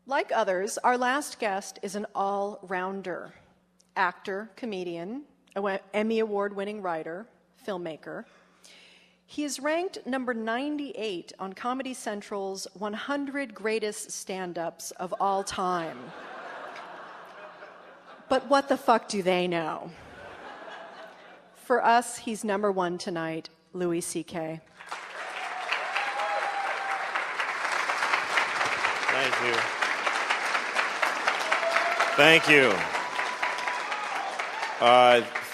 Like others, our last guest is an all-rounder. Actor, comedian, Emmy Award-winning writer, filmmaker. He is ranked number 98 on Comedy Central's 100 Greatest Stand-Ups of All Time. But what the fuck do they know? For us, he's number one tonight, Louise Ck. Thank you. Thank you.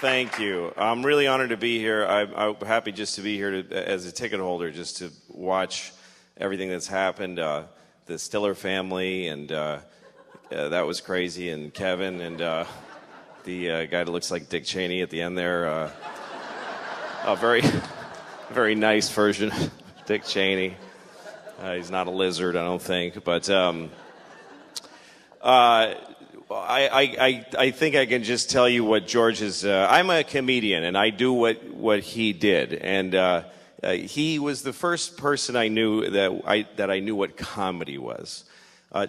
Thank you. I'm really honored to be here. I'm happy just to be here as a ticket holder, just to watch everything that's happened. The Stiller family, and that was crazy, and Kevin, and the guy that looks like Dick Cheney at the end there. A very nice version of Dick Cheney. He's not a lizard, I don't think, but I think I can just tell you what George is. I'm a comedian, and I do what he did, and he was the first person I knew that I knew what comedy was.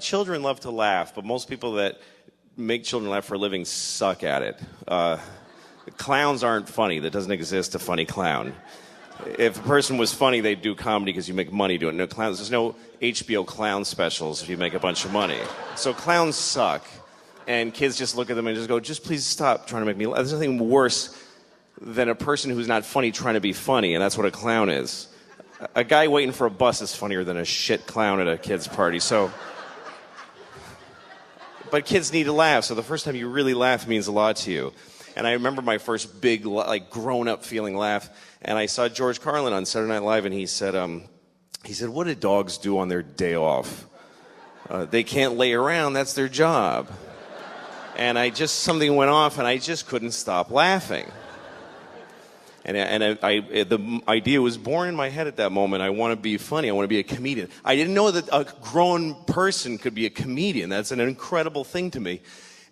Children love to laugh, but most people that make children laugh for a living suck at it. Clowns aren't funny. There doesn't exist a funny clown. If a person was funny, they'd do comedy because you make money doing it. No clowns. There's no HBO clown specials if you make a bunch of money. So clowns suck. And kids just look at them and just go, just please stop trying to make me laugh. There's nothing worse than a person who's not funny trying to be funny, and that's what a clown is. A guy waiting for a bus is funnier than a shit clown at a kid's party. But kids need to laugh, so the first time you really laugh means a lot to you. And I remember my first big, grown-up feeling laugh, and I saw George Carlin on Saturday Night Live, and he said, what do dogs do on their day off? They can't lay around, that's their job. And something went off, and I just couldn't stop laughing. And the idea was born in my head at that moment. I want to be funny. I want to be a comedian. I didn't know that a grown person could be a comedian. That's an incredible thing to me.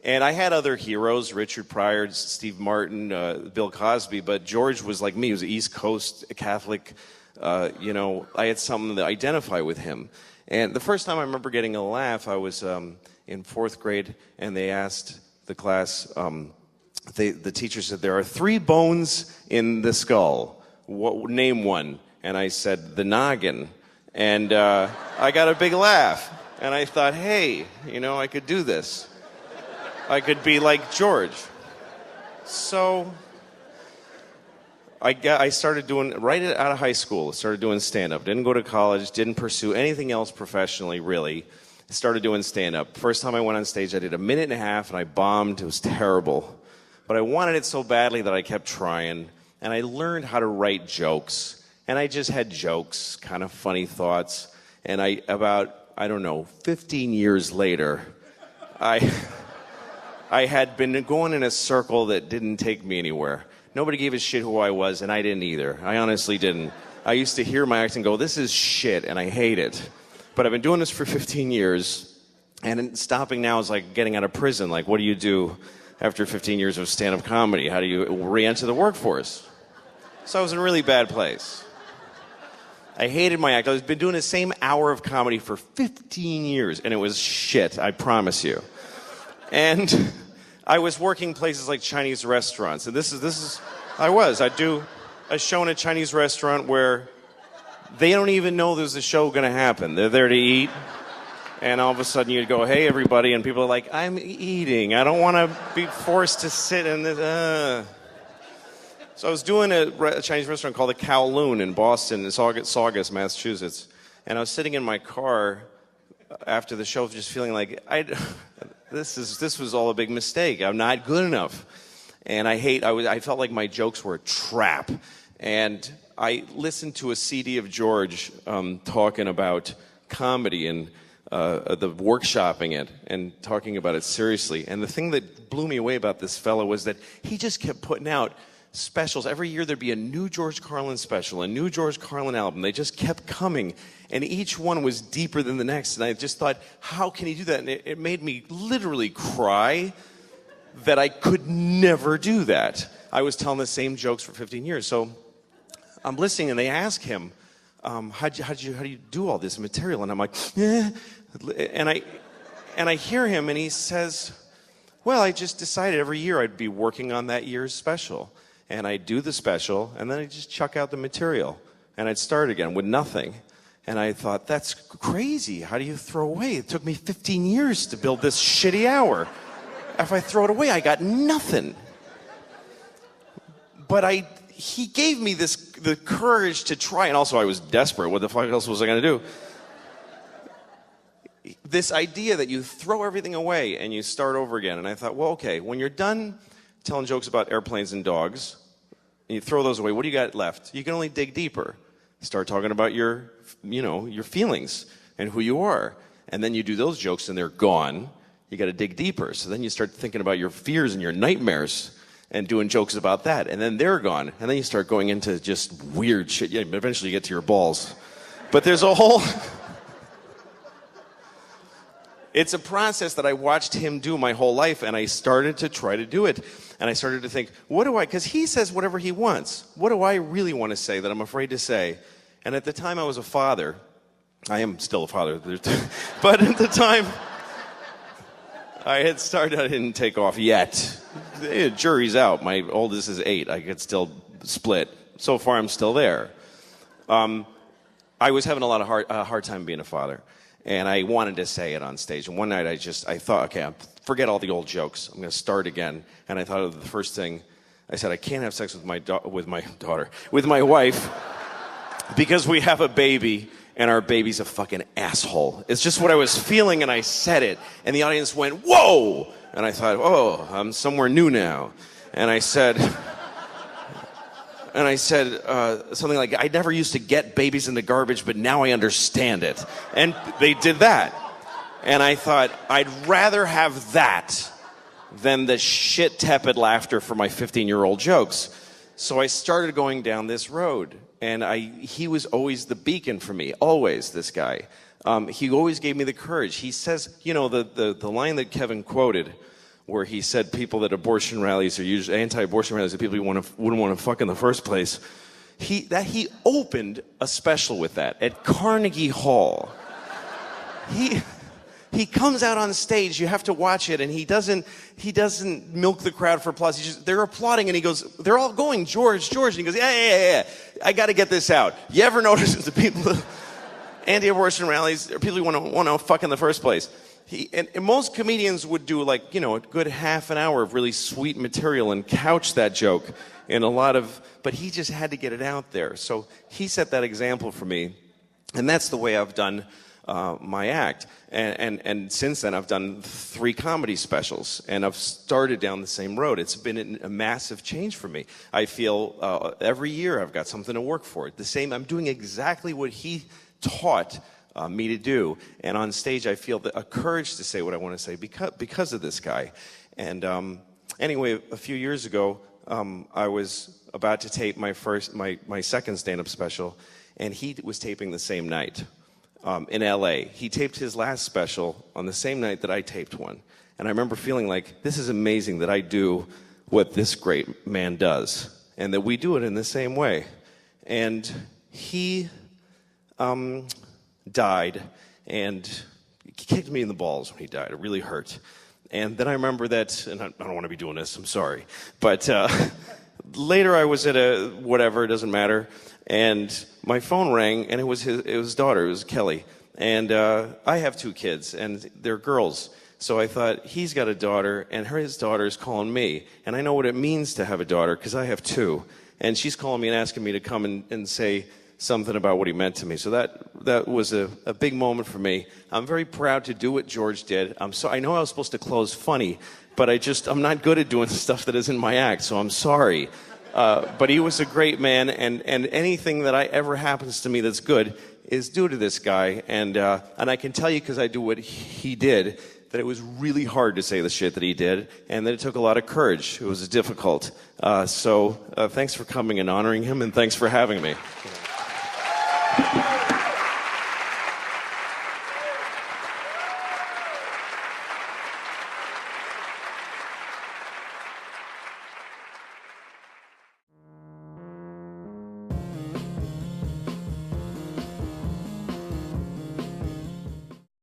And I had other heroes, Richard Pryor, Steve Martin, Bill Cosby, but George was like me. He was an East Coast Catholic. I had something to identify with him. And the first time I remember getting a laugh, I was in fourth grade, and they asked the class, the teacher said, there are 3 bones in the skull. Name one. And I said, the noggin. And I got a big laugh. And I thought, hey, I could do this. I could be like George. So I started doing, right out of high school, started doing stand-up. Didn't go to college, didn't pursue anything else professionally, really. Started doing stand-up. First time I went on stage, I did 1.5 minutes, and I bombed. It was terrible. But I wanted it so badly that I kept trying, and I learned how to write jokes. And I just had jokes, kind of funny thoughts. And about 15 years later, I had been going in a circle that didn't take me anywhere. Nobody gave a shit who I was, and I didn't either. I honestly didn't. I used to hear my act and go, this is shit, and I hate it. But I've been doing this for 15 years, and stopping now is like getting out of prison. Like, what do you do after 15 years of stand-up comedy? How do you re-enter the workforce? So I was in a really bad place. I hated my act. I've been doing the same hour of comedy for 15 years, and it was shit, I promise you. And I was working places like Chinese restaurants, and I'd do a show in a Chinese restaurant where they don't even know there's a show going to happen. They're there to eat, and all of a sudden you'd go, hey, everybody, and people are like, I'm eating. I don't want to be forced to sit in this. So I was doing a Chinese restaurant called the Kowloon in Boston, in Saugus, Massachusetts, and I was sitting in my car after the show just feeling like, this was all a big mistake. I'm not good enough. And I felt like my jokes were a trap. And I listened to a CD of George talking about comedy and the workshopping it and talking about it seriously. And the thing that blew me away about this fellow was that he just kept putting out specials. Every year there'd be a new George Carlin special, a new George Carlin album. They just kept coming. And each one was deeper than the next. And I just thought, how can he do that? And it made me literally cry that I could never do that. I was telling the same jokes for 15 years. So I'm listening, and they ask him, how do you do all this material? And I'm like, eh. And And I hear him, and he says, well, I just decided every year I'd be working on that year's special. And I'd do the special, and then I'd just chuck out the material. And I'd start again with nothing. And I thought, that's crazy. How do you throw away? It took me 15 years to build this shitty hour. If I throw it away, I got nothing. But he gave me the courage to try, and also I was desperate. What the fuck else was I going to do? This idea that you throw everything away and you start over again. And I thought, well, okay, when you're done telling jokes about airplanes and dogs, and you throw those away, what do you got left? You can only dig deeper. Start talking about your feelings and who you are. And then you do those jokes and they're gone. You got to dig deeper. So then you start thinking about your fears and your nightmares and doing jokes about that. And then they're gone. And then you start going into just weird shit. Yeah, eventually you get to your balls. But there's a whole... It's a process that I watched him do my whole life, and I started to try to do it. And I started to think, because he says whatever he wants. What do I really want to say that I'm afraid to say? And at the time I was a father. I am still a father. But at the time I had started, I didn't take off yet. The jury's out. My oldest is 8. I could still split. So far I'm still there. I was having a hard time being a father. And I wanted to say it on stage. And one night I thought, okay, forget all the old jokes. I'm going to start again. And I thought of the first thing. I said, I can't have sex with my wife, because we have a baby, and our baby's a fucking asshole. It's just what I was feeling, and I said it. And the audience went, whoa! And I thought, oh, I'm somewhere new now. And I said... something like, I never used to get babies in the garbage, but now I understand it. And they did that. And I thought, I'd rather have that than the shit tepid laughter for my 15-year-old jokes. So I started going down this road. And he was always the beacon for me, always, this guy. He always gave me the courage. He says, the line that Kevin quoted, where he said people that abortion rallies are usually anti-abortion rallies, that people you wouldn't want to fuck in the first place. He opened a special with that at Carnegie Hall. He comes out on stage. You have to watch it, and he doesn't milk the crowd for applause. They're applauding, and he goes, they're all going, George, and he goes, yeah. I got to get this out. You ever notice the people anti-abortion rallies are people who want to fuck in the first place? And most comedians would do a good half an hour of really sweet material and couch that joke in but he just had to get it out there. So he set that example for me, and that's the way I've done my act. And since then I've done 3 comedy specials, and I've started down the same road. It's been a massive change for me. I feel every year I've got something to work for. I'm doing exactly what he taught me to do, and on stage I feel a courage to say what I want to say because of this guy. And anyway, a few years ago, I was about to tape my second stand-up special, and he was taping the same night in LA. He taped his last special on the same night that I taped one, and I remember feeling like, this is amazing that I do what this great man does, and that we do it in the same way. And he died, and he kicked me in the balls when he died. It really hurt. And then I remember that, and I don't want to be doing this, I'm sorry, but later I was at it doesn't matter, and my phone rang, and it was his daughter, it was Kelly. And I have 2 kids, and they're girls. So I thought, he's got a daughter, and his daughter is calling me. And I know what it means to have a daughter, because I have 2. And she's calling me and asking me to come and say something about what he meant to me. So that was a big moment for me. I'm very proud to do what George did. I know I was supposed to close funny, but I'm not good at doing stuff that isn't my act, so I'm sorry. But he was a great man, and anything that ever happens to me that's good is due to this guy. And I can tell you, because I do what he did, that it was really hard to say the shit that he did, and that it took a lot of courage. It was difficult. So thanks for coming and honoring him, and thanks for having me.